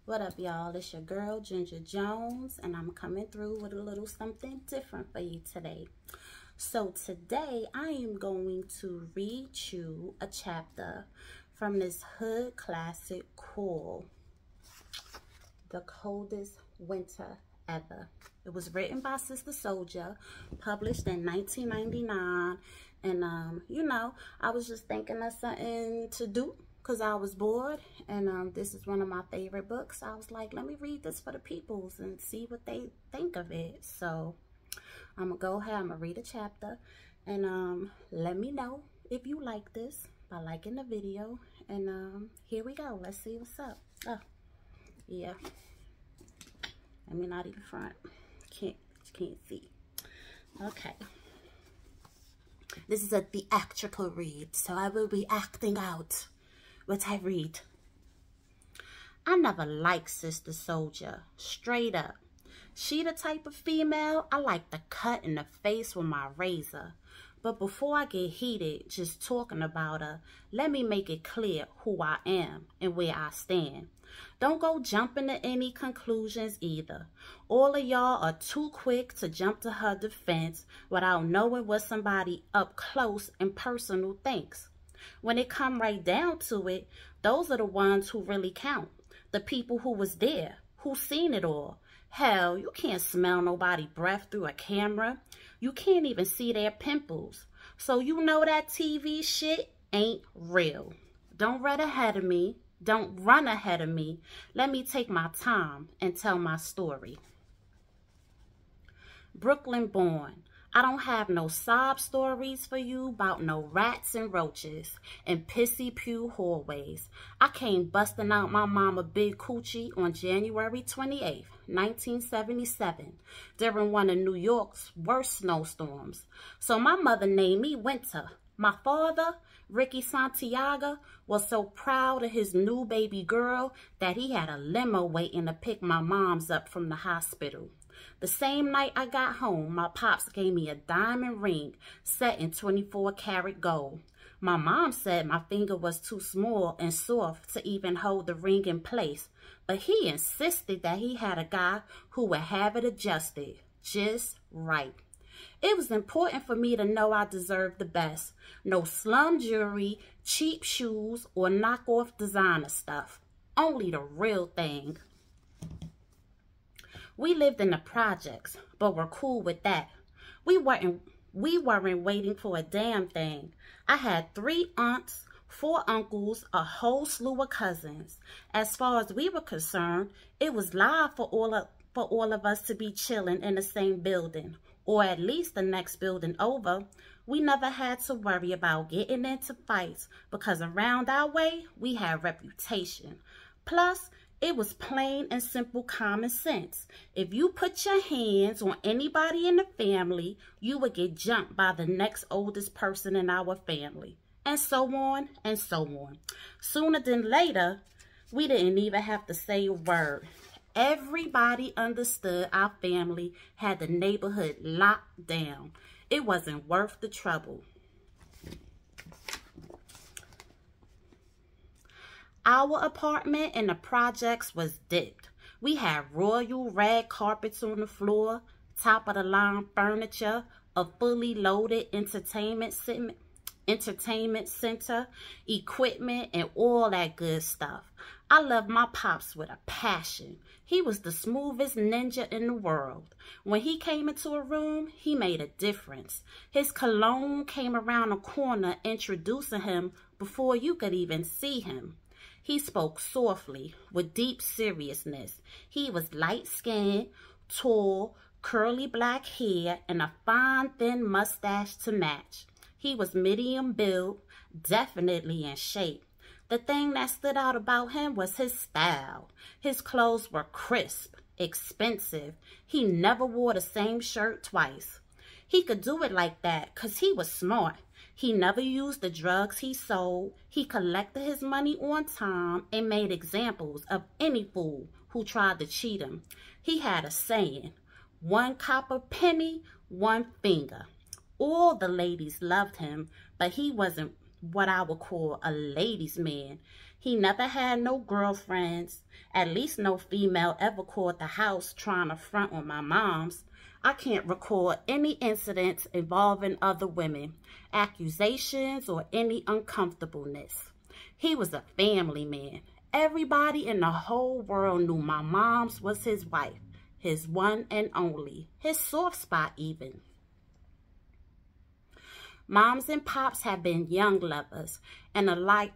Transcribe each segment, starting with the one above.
What up, y'all? It's your girl, Ginger Jones, and I'm coming through with a little something different for you today. So today, I am going to read you a chapter from this hood classic called The Coldest Winter Ever. It was written by Sister Soldier, published in 1999, and you know, I was just thinking of something to do because I was bored, and this is one of my favorite books. I was like, let me read this for the peoples and see what they think of it. So I'm gonna go ahead, I'm gonna read a chapter, and let me know if you like this by liking the video. And here we go. Let's see what's up. Oh, yeah. Let me not even front. Can't see. Okay. This is a theatrical read, so I will be acting out what I read. I never liked Sister Soldier, straight up. She the type of female I like to cut in the face with my razor. But before I get heated just talking about her, let me make it clear who I am and where I stand. Don't go jumping to any conclusions either. All of y'all are too quick to jump to her defense without knowing what somebody up close and personal thinks. When it come right down to it, those are the ones who really count. The people who was there, who seen it all. Hell, you can't smell nobody breath through a camera. You can't even see their pimples. So you know that TV shit ain't real. Don't run ahead of me. Don't run ahead of me. Let me take my time and tell my story. Brooklyn born. I don't have no sob stories for you about no rats and roaches and pissy pew hallways. I came busting out my mama big coochie on January 28th, 1977, during one of New York's worst snowstorms. So my mother named me Winter. My father, Ricky Santiago, was so proud of his new baby girl that he had a limo waiting to pick my moms up from the hospital. The same night I got home, my pops gave me a diamond ring set in 24-karat gold. My mom said my finger was too small and soft to even hold the ring in place, but he insisted that he had a guy who would have it adjusted just right. It was important for me to know I deserved the best. No slum jewelry, cheap shoes, or knockoff designer stuff. Only the real thing. We lived in the projects, but we're cool with that. We weren't waiting for a damn thing. I had 3 aunts, 4 uncles, a whole slew of cousins. As far as we were concerned, it was live for all of us to be chilling in the same building, or at least the next building over. We never had to worry about getting into fights because around our way, we had reputation. Plus, it was plain and simple common sense. If you put your hands on anybody in the family, you would get jumped by the next oldest person in our family. And so on and so on. Sooner than later, we didn't even have to say a word. Everybody understood our family had the neighborhood locked down. It wasn't worth the trouble. Our apartment in the projects was dipped. We had royal red carpets on the floor, top-of-the-line furniture, a fully loaded entertainment center, equipment, and all that good stuff. I loved my pops with a passion. He was the smoothest ninja in the world. When he came into a room, he made a difference. His cologne came around the corner introducing him before you could even see him. He spoke softly, with deep seriousness. He was light-skinned, tall, curly black hair, and a fine, thin mustache to match. He was medium build, definitely in shape. The thing that stood out about him was his style. His clothes were crisp, expensive. He never wore the same shirt twice. He could do it like that because he was smart. He never used the drugs he sold. He collected his money on time and made examples of any fool who tried to cheat him. He had a saying, 1 copper penny, 1 finger. All the ladies loved him, but he wasn't what I would call a ladies' man. He never had no girlfriends. At least no female ever called the house trying to front on my mom's. I can't recall any incidents involving other women, accusations, or any uncomfortableness. He was a family man. Everybody in the whole world knew my mom's was his wife, his one and only, his soft spot even. Moms and pops had been young lovers, and unlike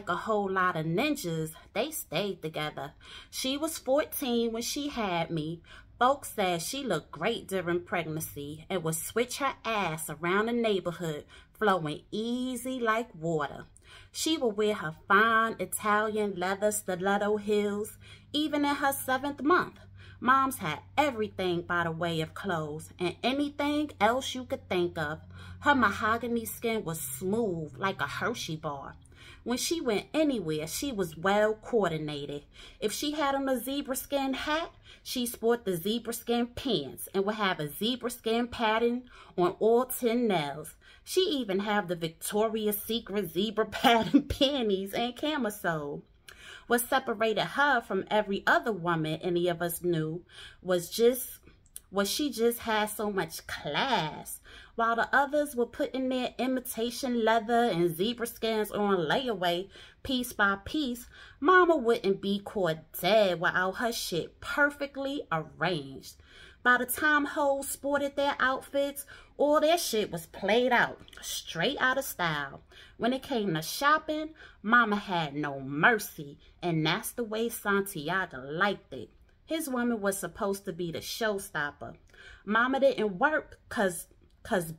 a whole lot of ninjas, they stayed together. She was 14 when she had me. Folks said she looked great during pregnancy and would switch her ass around the neighborhood, flowing easy like water. She would wear her fine Italian leather stiletto heels, even in her 7th month. Moms had everything by the way of clothes and anything else you could think of. Her mahogany skin was smooth like a Hershey bar. When she went anywhere, she was well coordinated. If she had on a zebra skin hat, she sport the zebra skin pants and would have a zebra skin pattern on all 10 nails. She even had the Victoria's Secret zebra pattern panties and camisole. What separated her from every other woman any of us knew was she just had so much class. While the others were putting their imitation leather and zebra skins on layaway piece by piece, Mama wouldn't be caught dead without her shit perfectly arranged. By the time hoes sported their outfits, all their shit was played out, straight out of style. When it came to shopping, Mama had no mercy, and that's the way Santiago liked it. His woman was supposed to be the showstopper. Mama didn't work cause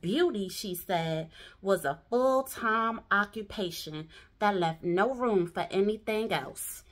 beauty, she said, was a full-time occupation that left no room for anything else.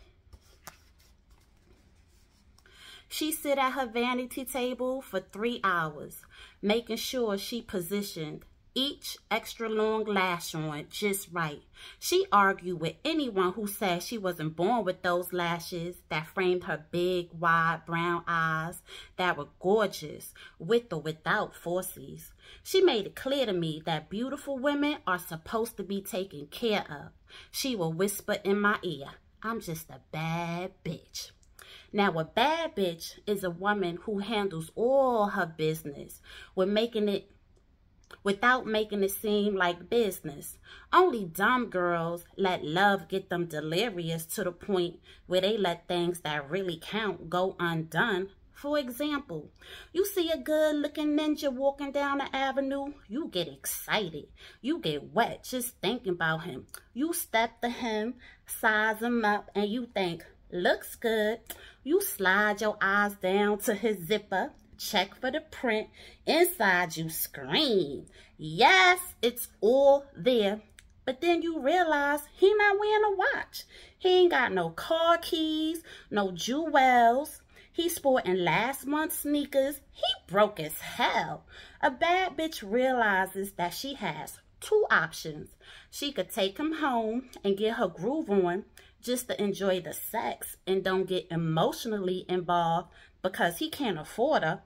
She sit at her vanity table for 3 hours, making sure she positioned each extra long lash on just right. She argued with anyone who said she wasn't born with those lashes that framed her big, wide brown eyes that were gorgeous, with or without forces. She made it clear to me that beautiful women are supposed to be taken care of. She would whisper in my ear, "I'm just a bad bitch." Now, a bad bitch is a woman who handles all her business without making it seem like business. Only dumb girls let love get them delirious to the point where they let things that really count go undone. For example, you see a good-looking ninja walking down the avenue, you get excited. You get wet just thinking about him. You step to him, size him up, and you think, looks good. You slide your eyes down to his zipper, check for the print. Inside you scream, yes, it's all there. But then you realize he not wearing a watch. He ain't got no car keys, no jewels. He's sporting last month's sneakers. He broke as hell. A bad bitch realizes that she has 2 options. She could take him home and get her groove on just to enjoy the sex and don't get emotionally involved because he can't afford her.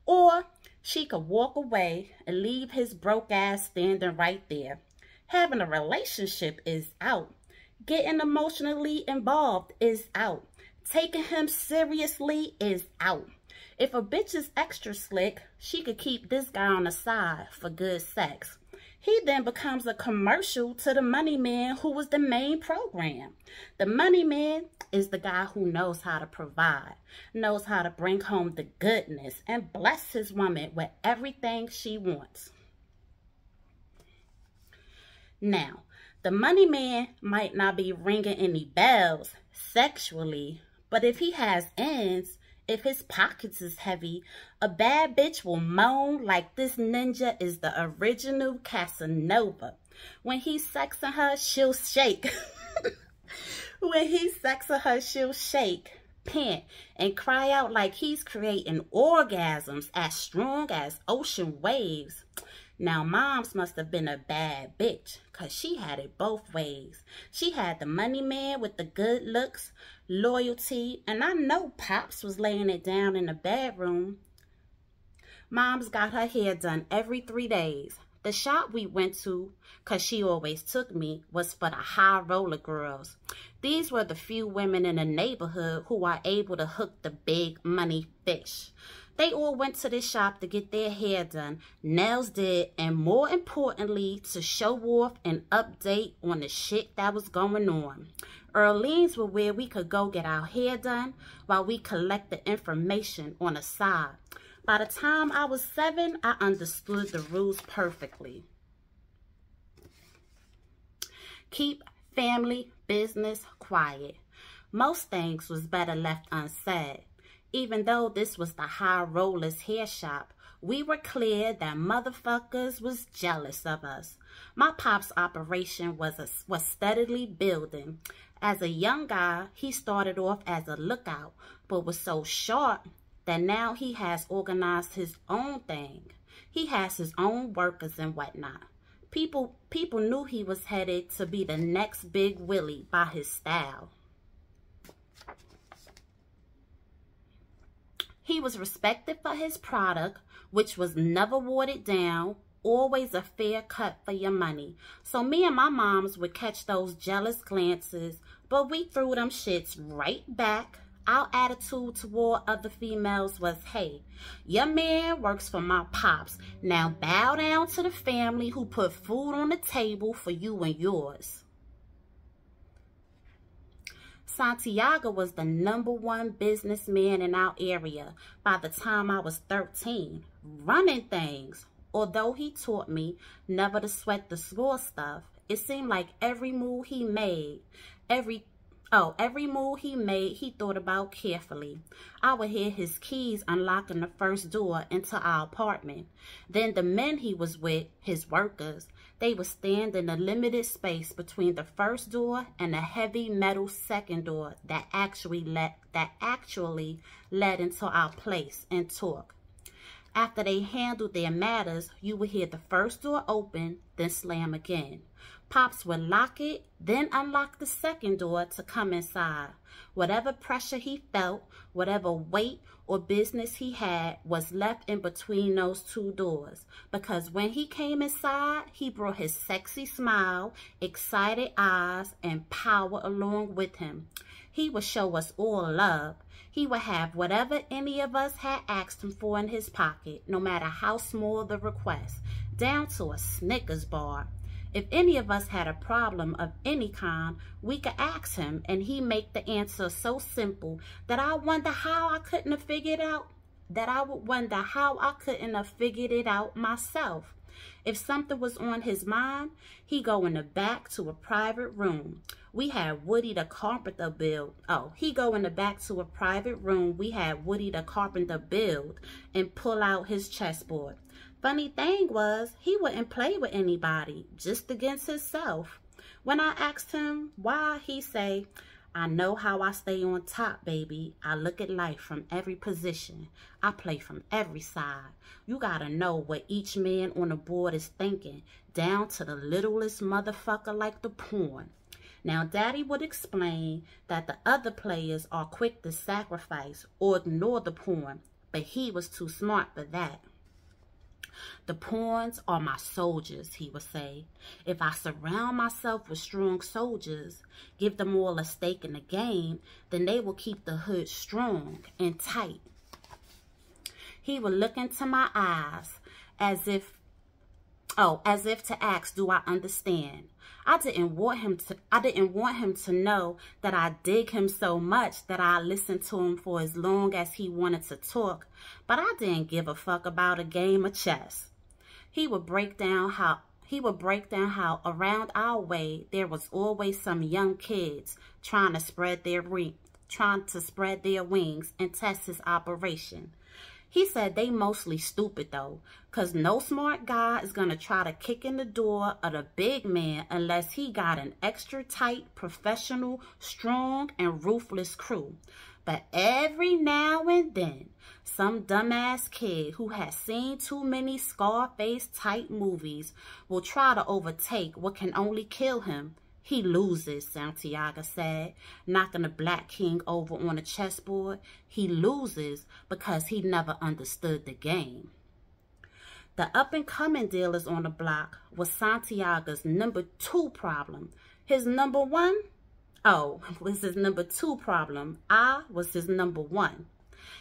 Or she could walk away and leave his broke ass standing right there. Having a relationship is out. Getting emotionally involved is out. Taking him seriously is out. If a bitch is extra slick, she could keep this guy on the side for good sex. He then becomes a commercial to the money man who was the main program. The money man is the guy who knows how to provide, knows how to bring home the goodness, and bless his woman with everything she wants. Now, the money man might not be ringing any bells sexually, but if he has ends, if his pockets is heavy, a bad bitch will moan like this ninja is the original Casanova. When he's sexing her, she'll shake. When he's sexing her, she'll shake, pant, and cry out like he's creating orgasms as strong as ocean waves. Now, Moms must have been a bad bitch, because she had it both ways. She had the money man with the good looks, loyalty, and I know Pops was laying it down in the bedroom. Mom's got her hair done every 3 days. The shop we went to, because she always took me, was for the high roller girls. These were the few women in the neighborhood who are able to hook the big money fish. They all went to this shop to get their hair done, nails did, and more importantly, to show off and update on the shit that was going on. Earlene's were where we could go get our hair done while we collect the information on the side. By the time I was 7, I understood the rules perfectly. Keep family business quiet. Most things was better left unsaid. Even though this was the high rollers hair shop, we were clear that motherfuckers was jealous of us. My pop's operation was steadily building. As a young guy, he started off as a lookout, but was so sharp that now he has organized his own thing. He has his own workers and whatnot. People knew he was headed to be the next Big Willie by his style. He was respected for his product, which was never watered down, always a fair cut for your money. So me and my moms would catch those jealous glances, but we threw them shits right back. Our attitude toward other females was, hey, your man works for my pops. Now bow down to the family who put food on the table for you and yours. Santiago was the #1 businessman in our area by the time I was 13, running things. Although he taught me never to sweat the small stuff, it seemed like every move he made, he thought about carefully. I would hear his keys unlocking the first door into our apartment. Then the men he was with, his workers, they would stand in the limited space between the first door and the heavy metal second door that actually led into our place and talk. After they handled their matters, you would hear the first door open, then slam again. Pops would lock it, then unlock the second door to come inside. Whatever pressure he felt, whatever weight or business he had was left in between those two doors. Because when he came inside, he brought his sexy smile, excited eyes, and power along with him. He would show us all love. He would have whatever any of us had asked him for in his pocket, no matter how small the request, down to a Snickers bar. If any of us had a problem of any kind, we could ask him, and he make the answer so simple that I would wonder how I couldn't have figured it out myself. If something was on his mind, he go in the back to a private room. We had Woody the Carpenter build. We had Woody the Carpenter build and pull out his chessboard. Funny thing was, he wouldn't play with anybody, just against himself. When I asked him why, he say, I know how I stay on top, baby. I look at life from every position. I play from every side. You gotta know what each man on the board is thinking, down to the littlest motherfucker like the pawn. Now, Daddy would explain that the other players are quick to sacrifice or ignore the pawn, but he was too smart for that. The pawns are my soldiers, he would say. If I surround myself with strong soldiers, give them all a stake in the game, then they will keep the hood strong and tight. He would look into my eyes as if to ask, do I understand? I didn't want him to know that I dig him so much that I listened to him for as long as he wanted to talk, but I didn't give a fuck about a game of chess. He would break down how around our way there was always some young kids trying to spread their wings and test his operation. He said they mostly stupid though, cause no smart guy is gonna try to kick in the door of the big man unless he got an extra tight, professional, strong, and ruthless crew. But every now and then, some dumbass kid who has seen too many Scarface type movies will try to overtake what can only kill him. He loses, Santiago said, knocking the Black King over on the chessboard. He loses because he never understood the game. The up-and-coming dealers on the block was Santiago's number 2 problem. His number 1? Oh, was his number 2 problem. I was his number 1.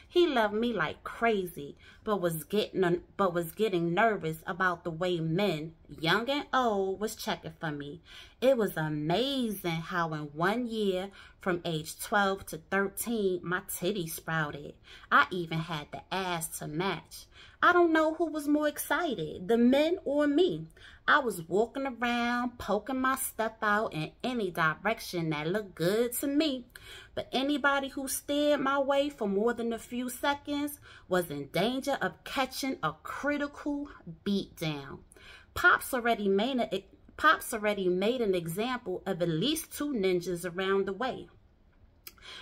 He loved me like crazy, but was getting nervous about the way men, young and old, was checking for me. It was amazing how in 1 year, from age 12 to 13, my titties sprouted. I even had the ass to match. I don't know who was more excited, the men or me. I was walking around, poking my stuff out in any direction that looked good to me. But anybody who stared my way for more than a few seconds was in danger of catching a critical beatdown. Pops already made an example of at least 2 ninjas around the way.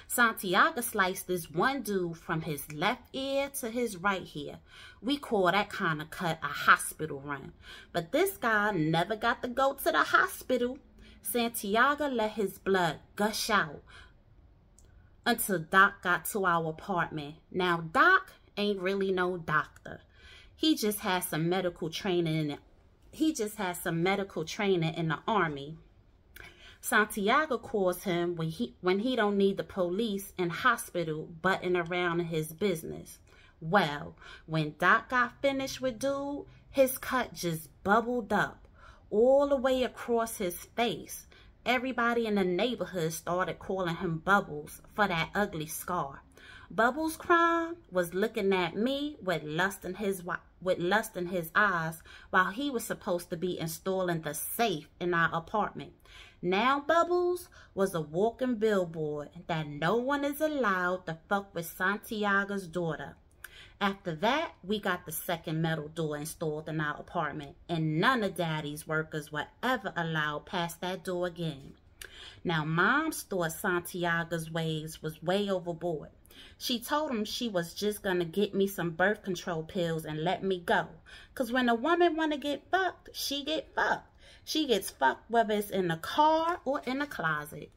Santiago sliced this one dude from his left ear to his right ear. We call that kind of cut a hospital run. But this guy never got to go to the hospital. Santiago let his blood gush out until Doc got to our apartment. Now, Doc ain't really no doctor. He just has some medical training in the Army. Santiago calls him when he don't need the police and hospital butting around his business. Well, when Doc got finished with dude, his cut just bubbled up all the way across his face. Everybody in the neighborhood started calling him Bubbles for that ugly scar. Bubbles' crime was looking at me with lust in his eyes while he was supposed to be installing the safe in our apartment. Now Bubbles was a walking billboard that no one is allowed to fuck with Santiago's daughter. After that, we got the second metal door installed in our apartment, and none of Daddy's workers were ever allowed past that door again. Now, Mom's thought Santiago's ways was way overboard. She told him she was just going to get me some birth control pills and let me go. Because when a woman want to get fucked, she get fucked. She gets fucked whether it's in the car or in the closet.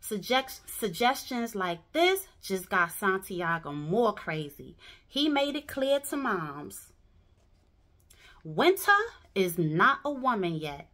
Suggestions like this just got Santiago more crazy. He made it clear to Moms. Winter is not a woman yet.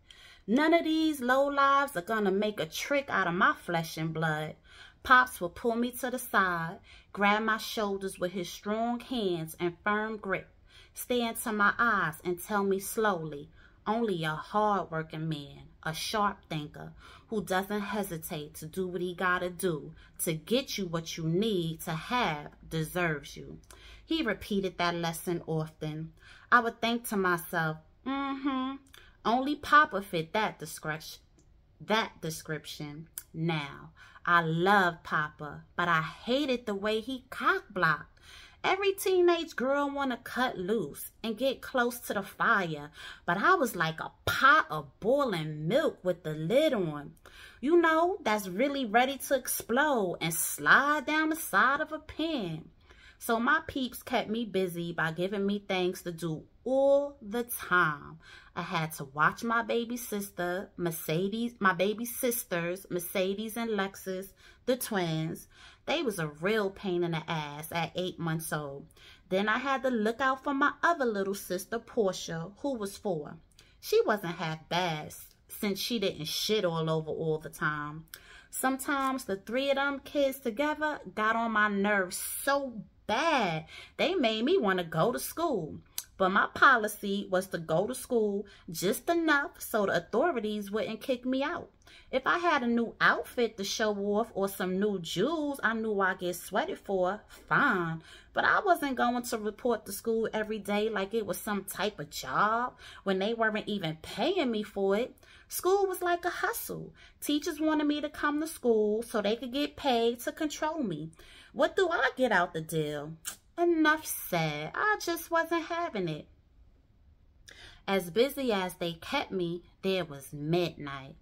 None of these lowlives are gonna make a trick out of my flesh and blood. Pops will pull me to the side, grab my shoulders with his strong hands and firm grip, stare into my eyes and tell me slowly, only a hard-working man, a sharp thinker, who doesn't hesitate to do what he gotta do to get you what you need to have deserves you. He repeated that lesson often. I would think to myself, only Papa fit that description. Now, I love Papa, but I hated the way he cock-blocked. Every teenage girl want to cut loose and get close to the fire, but I was like a pot of boiling milk with the lid on. You know, that's really ready to explode and slide down the side of a pan. So my peeps kept me busy by giving me things to do all the time. I had to watch my baby sisters, Mercedes and Lexus, the twins. They was a real pain in the ass at 8 months old. Then I had to look out for my other little sister, Portia, who was 4. She wasn't half bad since she didn't shit all over all the time. Sometimes the 3 of them kids together got on my nerves so bad, they made me want to go to school. But my policy was to go to school just enough so the authorities wouldn't kick me out. If I had a new outfit to show off or some new jewels I knew I'd get sweated for, fine. But I wasn't going to report to school every day like it was some type of job when they weren't even paying me for it. School was like a hustle. Teachers wanted me to come to school so they could get paid to control me. What do I get out the deal? Enough said. I just wasn't having it. As busy as they kept me, there was Midnight.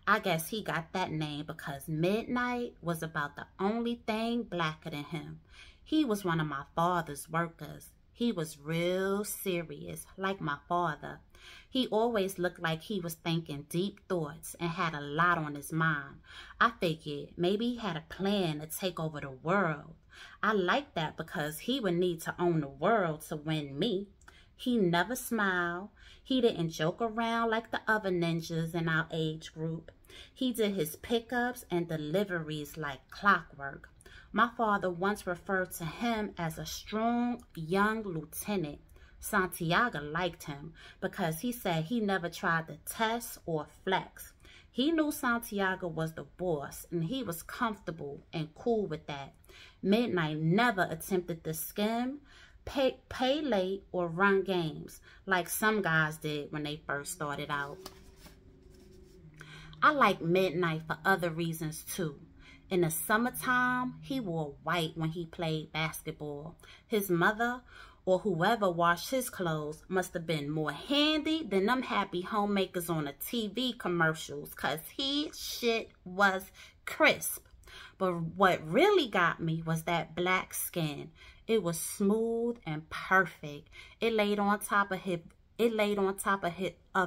I guess he got that name because Midnight was about the only thing blacker than him. He was one of my father's workers. He was real serious, like my father. He always looked like he was thinking deep thoughts and had a lot on his mind. I figured maybe he had a plan to take over the world. I liked that because he would need to own the world to win me. He never smiled. He didn't joke around like the other ninjas in our age group. He did his pickups and deliveries like clockwork. My father once referred to him as a strong young lieutenant. Santiago liked him because he said he never tried to test or flex. He knew Santiago was the boss, and he was comfortable and cool with that. Midnight never attempted to skim, pay late, or run games like some guys did when they first started out. I like Midnight for other reasons too. In the summertime, he wore white when he played basketball. His mother or whoever washed his clothes must have been more handy than them happy homemakers on the TV commercials, because his shit was crisp. But what really got me was that black skin. It was smooth and perfect. It laid on top of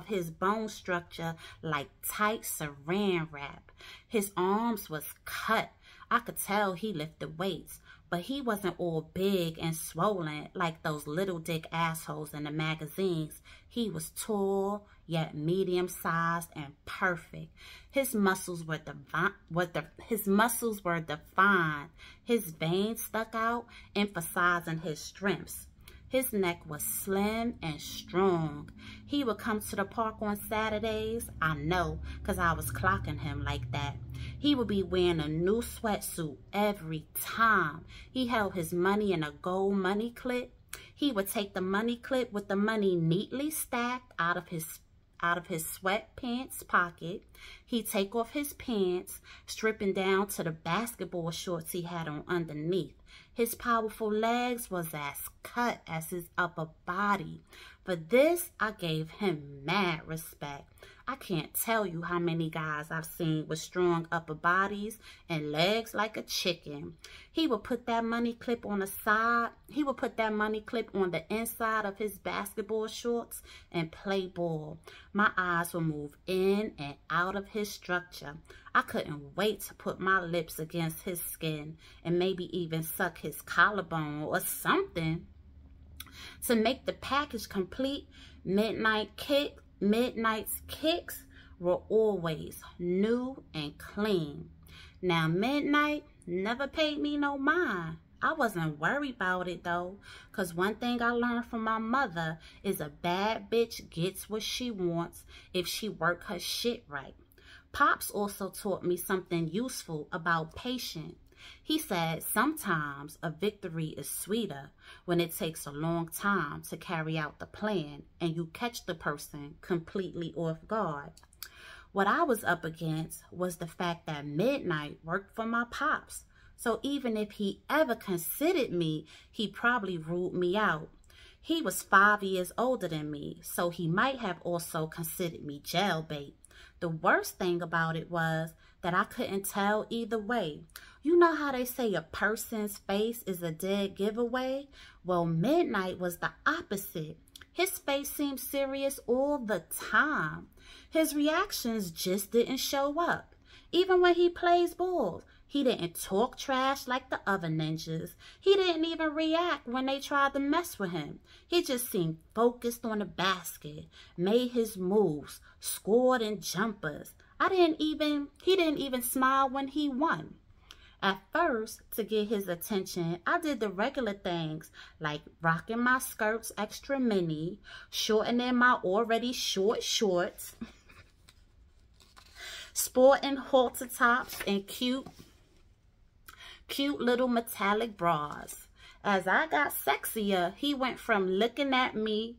his bone structure like tight saran wrap. His arms was cut. I could tell he lifted weights, but he wasn't all big and swollen like those little dick assholes in the magazines. He was tall, yet medium-sized and perfect. His muscles were defined. His veins stuck out, emphasizing his strengths. His neck was slim and strong. He would come to the park on Saturdays. I know, because I was clocking him like that. He would be wearing a new sweatsuit every time. He held his money in a gold money clip. He would take the money clip with the money neatly stacked out of his sweatpants pocket. He'd take off his pants, stripping down to the basketball shorts he had on underneath. His powerful legs was as cut as his upper body. For this, I gave him mad respect. I can't tell you how many guys I've seen with strong upper bodies and legs like a chicken. He would put that money clip on the side. He would put that money clip on the inside of his basketball shorts and play ball. My eyes would move in and out of his structure. I couldn't wait to put my lips against his skin and maybe even suck his collarbone or something. To make the package complete, Midnight's kicks were always new and clean. Now, Midnight never paid me no mind. I wasn't worried about it though, because one thing I learned from my mother is a bad bitch gets what she wants if she work her shit right. Pops also taught me something useful about patience. He said sometimes a victory is sweeter when it takes a long time to carry out the plan and you catch the person completely off guard. What I was up against was the fact that Midnight worked for my pops. So even if he ever considered me, he probably ruled me out. He was 5 years older than me, so he might have also considered me jailbait. The worst thing about it was that I couldn't tell either way. You know how they say a person's face is a dead giveaway? Well, Midnight was the opposite. His face seemed serious all the time. His reactions just didn't show up. Even when he plays ball, he didn't talk trash like the other ninjas. He didn't even react when they tried to mess with him. He just seemed focused on the basket, made his moves, scored in jumpers. He didn't even smile when he won. At first, to get his attention, I did the regular things like rocking my skirts extra mini, shortening my already short shorts, sporting halter tops and cute little metallic bras. As I got sexier, he went from looking at me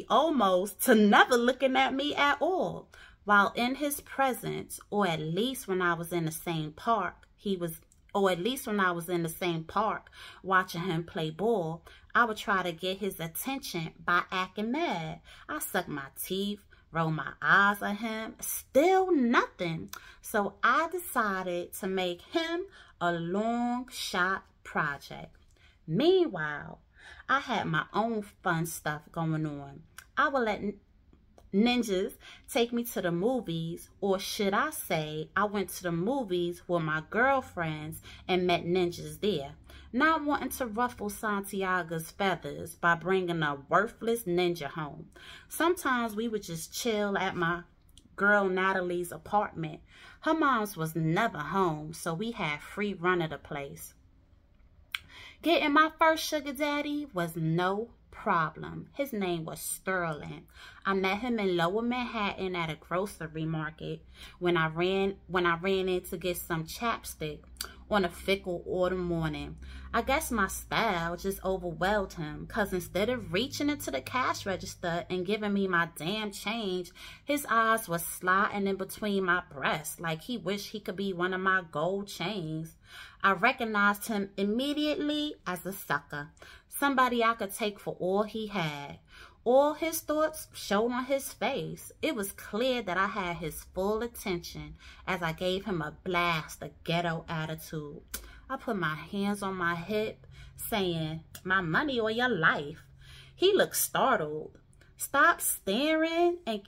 almost to never looking at me at all. While in his presence, or at least when I was in the same park, watching him play ball, I would try to get his attention by acting mad. I sucked my teeth, rolled my eyes at him, still nothing. So I decided to make him a long shot project. Meanwhile, I had my own fun stuff going on. I would ninjas take me to the movies, or should I say, I went to the movies with my girlfriends and met ninjas there, not wanting to ruffle Santiago's feathers by bringing a worthless ninja home. Sometimes we would just chill at my girl Natalie's apartment. Her mom's was never home, so we had free run of the place. Getting my first sugar daddy was no problem. His name was Sterling. I met him in Lower Manhattan at a grocery market when I ran in to get some chapstick on a fickle autumn morning. I guess my style just overwhelmed him, because instead of reaching into the cash register and giving me my damn change, his eyes was sliding in between my breasts like he wished he could be one of my gold chains. I recognized him immediately as a sucker, somebody I could take for all he had. All his thoughts showed on his face. It was clear that I had his full attention as I gave him a blast of ghetto attitude. I put my hands on my hip, saying, "My money or your life." He looked startled. Stopped staring and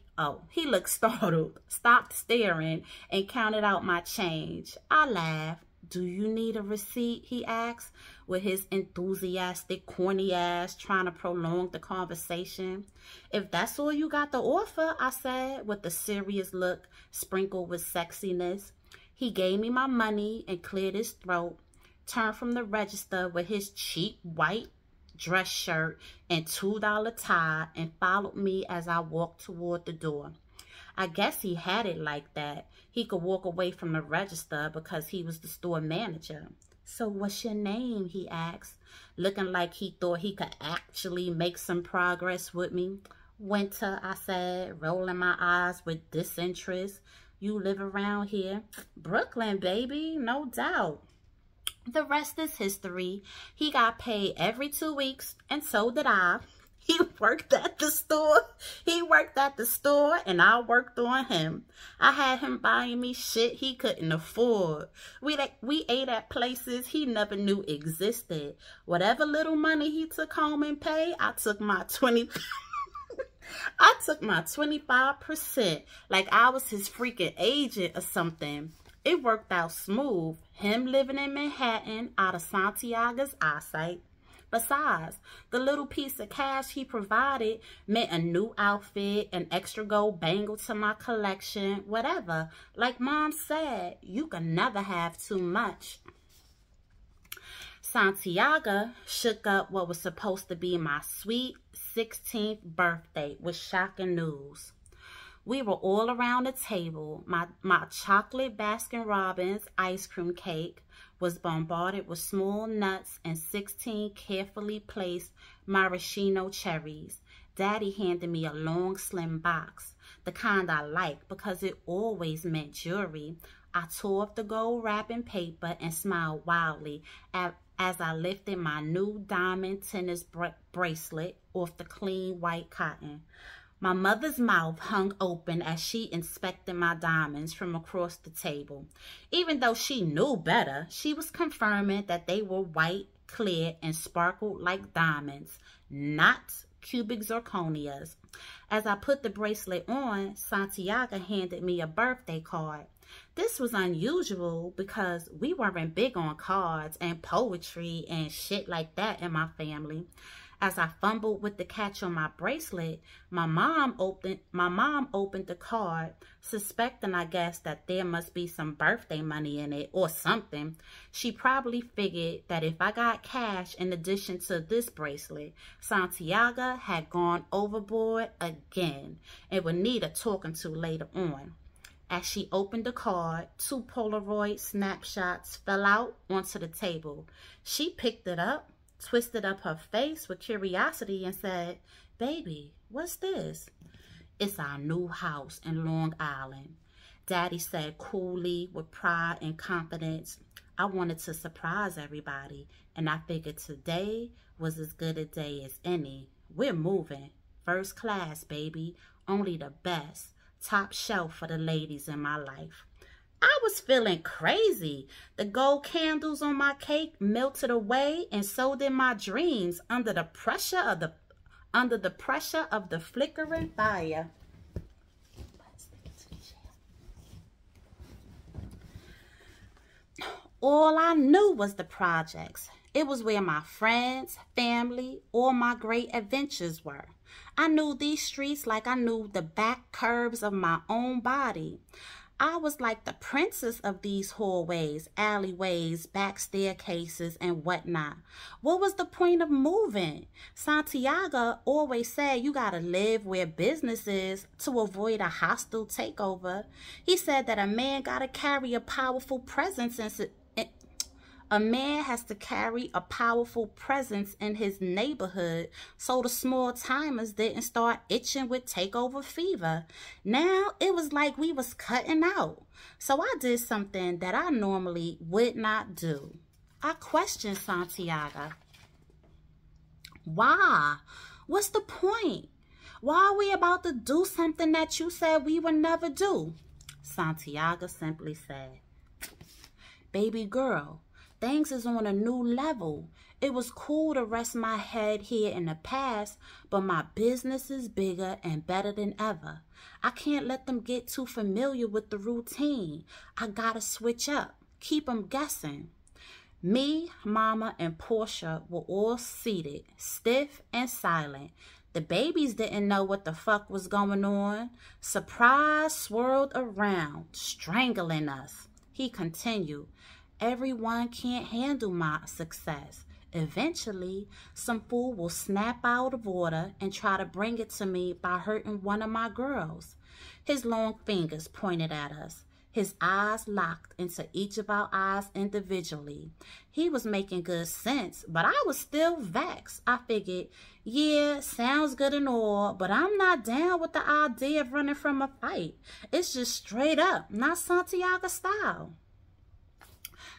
counted out my change. I laughed. "Do you need a receipt?" he asked, with his enthusiastic, corny ass trying to prolong the conversation. "If that's all you got to offer," I said, with a serious look sprinkled with sexiness. He gave me my money and cleared his throat, turned from the register with his cheap white dress shirt and $2 tie, and followed me as I walked toward the door. I guess he had it like that. He could walk away from the register because he was the store manager. "So what's your name?" he asked, looking like he thought he could actually make some progress with me. "Winter," I said, rolling my eyes with disinterest. "You live around here?" "Brooklyn, baby, no doubt." The rest is history. He got paid every 2 weeks, and so did I. He worked at the store, and I worked on him. I had him buying me shit he couldn't afford. We ate at places he never knew existed. Whatever little money he took home and paid, I took my 25% like I was his freaking agent or something. It worked out smooth, him living in Manhattan out of Santiago's eyesight. Besides, the little piece of cash he provided meant a new outfit, an extra gold bangle to my collection, whatever. Like Mom said, you can never have too much. Santiago shook up what was supposed to be my sweet 16th birthday with shocking news. We were all around the table. My chocolate Baskin-Robbins ice cream cake was bombarded with small nuts and 16 carefully placed maraschino cherries. Daddy handed me a long, slim box, the kind I like because it always meant jewelry. I tore off the gold wrapping paper and smiled wildly as I lifted my new diamond tennis bracelet off the clean white cotton. My mother's mouth hung open as she inspected my diamonds from across the table. Even though she knew better, she was confirming that they were white, clear, and sparkled like diamonds, not cubic zirconias. As I put the bracelet on, Santiago handed me a birthday card. This was unusual because we weren't big on cards and poetry and shit like that in my family. As I fumbled with the catch on my bracelet, my mom opened the card, suspecting, I guess, that there must be some birthday money in it or something. She probably figured that if I got cash in addition to this bracelet, Santiago had gone overboard again and would need a talking to later on. As she opened the card, 2 Polaroid snapshots fell out onto the table. She picked it up, twisted up her face with curiosity, and said, "Baby, what's this?" "It's our new house in Long Island," Daddy said coolly with pride and confidence. "I wanted to surprise everybody, and I figured today was as good a day as any. We're moving. First class, baby. Only the best. Top shelf for the ladies in my life." I was feeling crazy. The gold candles on my cake melted away, and so did my dreams under the pressure of the flickering fire. All I knew was the projects. It was where my friends, family, all my great adventures were. I knew these streets like I knew the back curves of my own body. I was like the princess of these hallways, alleyways, back staircases, and whatnot. What was the point of moving? Santiago always said you gotta live where business is to avoid a hostile takeover. He said that a man gotta carry a powerful presence a man has to carry a powerful presence in his neighborhood so the small timers didn't start itching with takeover fever. Now it was like we was cutting out. So I did something that I normally would not do. I questioned Santiago. Why? What's the point? Why are we about to do something that you said we would never do? Santiago simply said, baby girl, things is on a new level. It was cool to rest my head here in the past, but my business is bigger and better than ever. I can't let them get too familiar with the routine. I gotta switch up, keep them guessing. Me, Mama, and Portia were all seated, stiff and silent. The babies didn't know what the fuck was going on. Surprise swirled around, strangling us. He continued, everyone can't handle my success. Eventually, some fool will snap out of order and try to bring it to me by hurting one of my girls. His long fingers pointed at us. His eyes locked into each of our eyes individually. He was making good sense, but I was still vexed. I figured, yeah, sounds good and all, but I'm not down with the idea of running from a fight. It's just straight up, not Santiago style.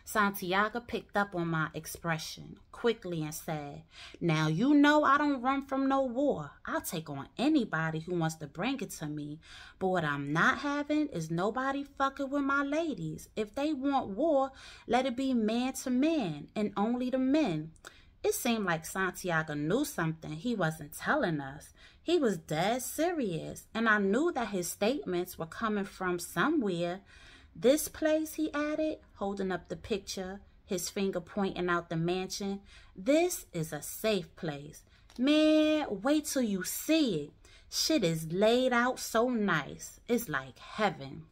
Santiago picked up on my expression quickly and said, now you know I don't run from no war. I'll take on anybody who wants to bring it to me. But what I'm not having is nobody fucking with my ladies. If they want war, let it be man to man and only the men. It seemed like Santiago knew something he wasn't telling us. He was dead serious, and I knew that his statements were coming from somewhere. This place, he added, holding up the picture, his finger pointing out the mansion. This is a safe place. Man, wait till you see it. Shit is laid out so nice. It's like heaven.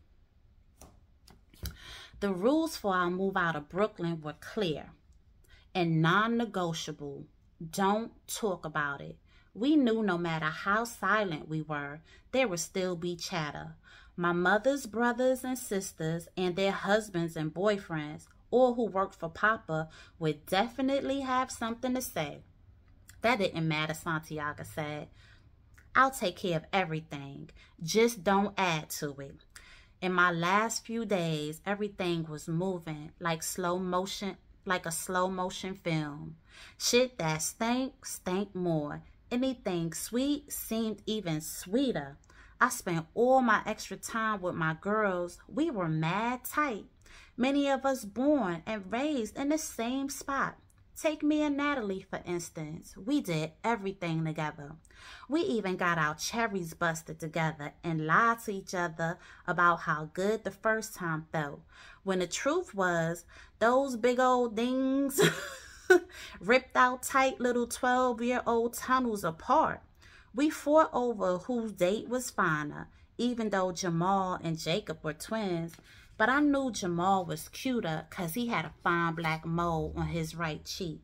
The rules for our move out of Brooklyn were clear and non-negotiable. Don't talk about it. We knew no matter how silent we were, there would still be chatter. My mother's brothers and sisters and their husbands and boyfriends, or who worked for Papa, would definitely have something to say. That didn't matter, Santiago said. I'll take care of everything. Just don't add to it. In my last few days, everything was moving like a slow motion film. Shit that stank more. Anything sweet seemed even sweeter. I spent all my extra time with my girls. We were mad tight. Many of us born and raised in the same spot. Take me and Natalie, for instance. We did everything together. We even got our cherries busted together and lied to each other about how good the first time felt. When the truth was, those big old things ripped out tight little 12-year-old tunnels apart. We fought over whose date was finer, even though Jamal and Jacob were twins. But I knew Jamal was cuter because he had a fine black mole on his right cheek.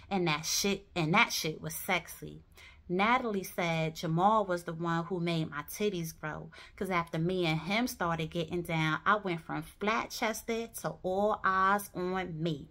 And that shit was sexy. Natalie said Jamal was the one who made my titties grow. Because after me and him started getting down, I went from flat-chested to all eyes on me.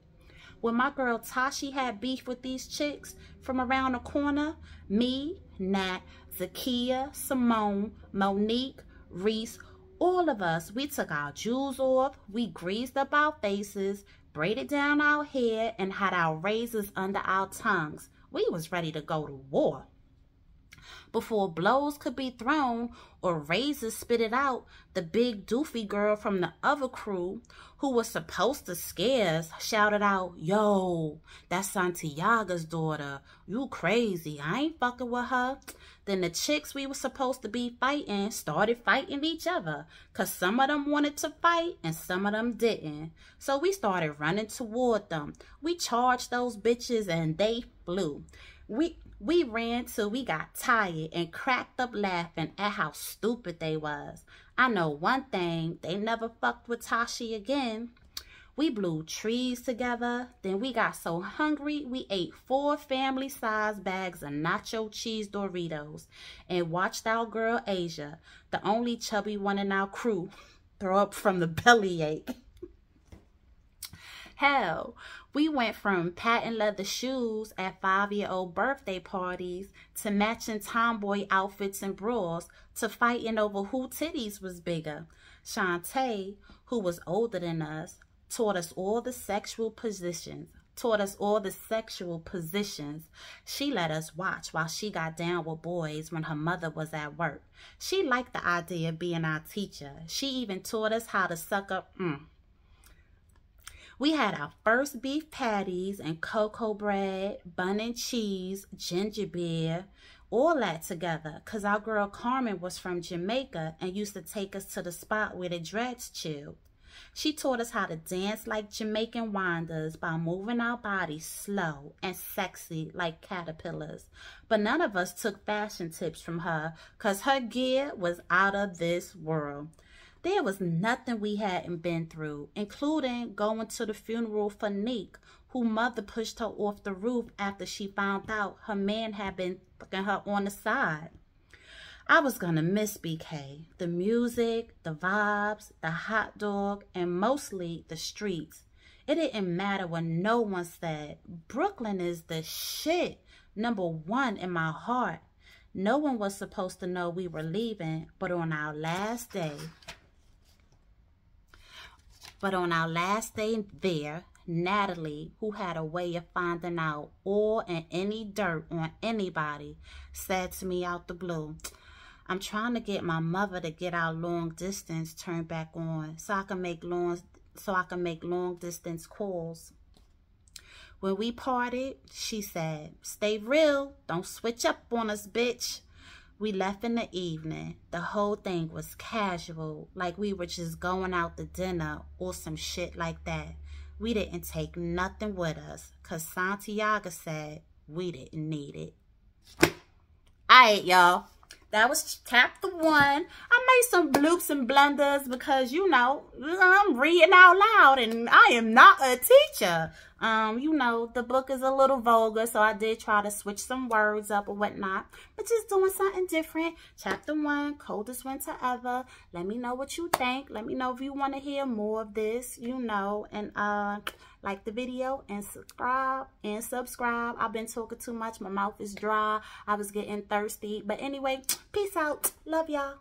When my girl Tashi had beef with these chicks from around the corner, me, Nat, Zakia, Simone, Monique, Reese, all of us, we took our jewels off, we greased up our faces, braided down our hair, and had our razors under our tongues. We was ready to go to war. Before blows could be thrown or razors spitted out, the big doofy girl from the other crew, who was supposed to scare us, shouted out, "Yo, that's Santiago's daughter. You crazy. I ain't fucking with her." Then the chicks we were supposed to be fighting started fighting each other, because some of them wanted to fight and some of them didn't. So we started running toward them. We charged those bitches and they flew. We ran till we got tired and cracked up laughing at how stupid they was. I know one thing, they never fucked with Tashi again. We blew trees together. Then we got so hungry, we ate 4 family-sized bags of nacho cheese Doritos and watched our girl Asia, the only chubby one in our crew, throw up from the bellyache. Hell, we went from patent leather shoes at 5-year-old birthday parties to matching tomboy outfits and bras to fighting over who titties was bigger. Shantae, who was older than us, taught us all the sexual positions. She let us watch while she got down with boys when her mother was at work. She liked the idea of being our teacher. She even taught us how to suck up. We had our first beef patties and cocoa bread, bun and cheese, ginger beer, all that together, because our girl Carmen was from Jamaica and used to take us to the spot where the dreads chilled. She taught us how to dance like Jamaican wonders by moving our bodies slow and sexy like caterpillars. But none of us took fashion tips from her because her gear was out of this world. There was nothing we hadn't been through, including going to the funeral for Neek, whose mother pushed her off the roof after she found out her man had been fucking her on the side. I was gonna miss BK, the music, the vibes, the hot dog, and mostly the streets. It didn't matter what no one said. Brooklyn is the shit, #1 in my heart. No one was supposed to know we were leaving, but on our last day there, Natalie, who had a way of finding out all and any dirt on anybody, said to me out the blue, "I'm trying to get my mother to get our long distance turned back on so I can make long distance calls." When we parted, she said, "Stay real, don't switch up on us, bitch." We left in the evening. The whole thing was casual, like we were just going out to dinner or some shit like that. We didn't take nothing with us because Santiago said we didn't need it. Alright, y'all. That was chapter 1. I made some bloops and blunders because, you know, I'm reading out loud and I am not a teacher. You know, the book is a little vulgar, so I did try to switch some words up or whatnot, but just doing something different. Chapter 1, Coldest Winter Ever. Let me know what you think. Let me know if you want to hear more of this, you know, and like the video and subscribe. I've been talking too much. My mouth is dry. I was getting thirsty. But anyway, peace out. Love y'all.